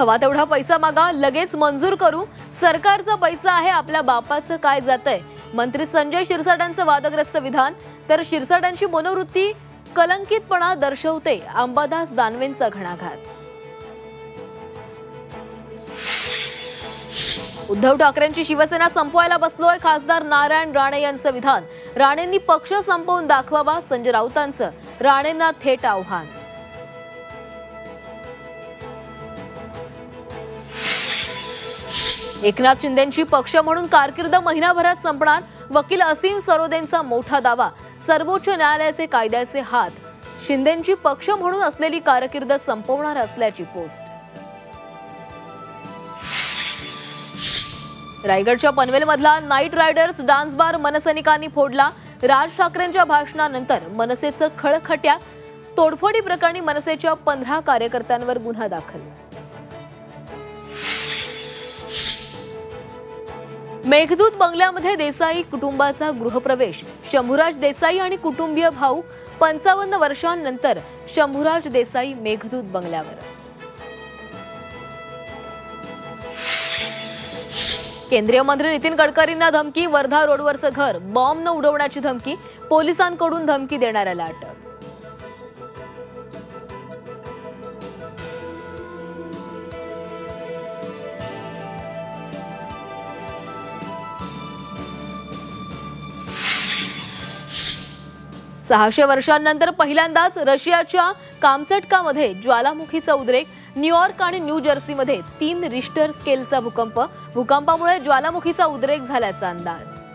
हवा तेवढा पैसा मागा, लगेच मंजूर करू, सरकारचा पैसा आहे, आपल्या बापाचं काय जातंय. मंत्री संजय शिरसाटांचं वादग्रस्त विधान. तर शिरसाटांची मनोवृत्ती कलंकितपणा दर्शवते, अंबादास दानवेंचा घणाघात. उद्धव ठाकरेंची शिवसेना संपवायला बसलोय, खासदार नारायण राणे यांचं विधान. राणेंनी पक्ष संपवून दाखवावा, संजय राऊतांचं राणेंना थेट आव्हान. एकनाथ शिंदेंची पक्ष म्हणून कारकीर्द महिनाभरात संपणार, वकील असीम सरोदेंचा मोठा दावा. सर्वोच्च न्यायालयाचे कायद्याचे हात, शिंदेंची पक्ष म्हणून असलेली कारकीर्द संपवणार असल्याची पोस्ट. रायगडच्या पनवेलमधला नाईट रायडर्स डान्स बार मनसैनिकांनी फोडला. राज ठाकरेंच्या भाषणानंतर मनसेचं खळखट्या. तोडफोडी प्रकरणी मनसेच्या 15 कार्यकर्त्यांवर गुन्हा दाखल. मेघदूत बंगल्यामध्ये देसाई कुटुंबाचा गृहप्रवेश. शंभूराज देसाई आणि कुटुंबीय भाऊ. 55 वर्षांनंतर शंभूराज देसाई मेघदूत बंगल्यावर. केंद्रीय मंत्री नितीन गडकरींना धमकी. वर्धा रोडवरचं घर बॉम्बनं उडवण्याची धमकी. पोलिसांकडून धमकी देणाऱ्याला अटक. सहाशे वर्षांनंतर पहिल्यांदाच रशियाच्या कामचटकामध्ये ज्वालामुखीचा उद्रेक. न्यूयॉर्क आणि न्यू जर्सीमध्ये 3 रिश्टर स्केलचा भूकंप. भूकंपामुळे ज्वालामुखीचा उद्रेक झाल्याचा अंदाज.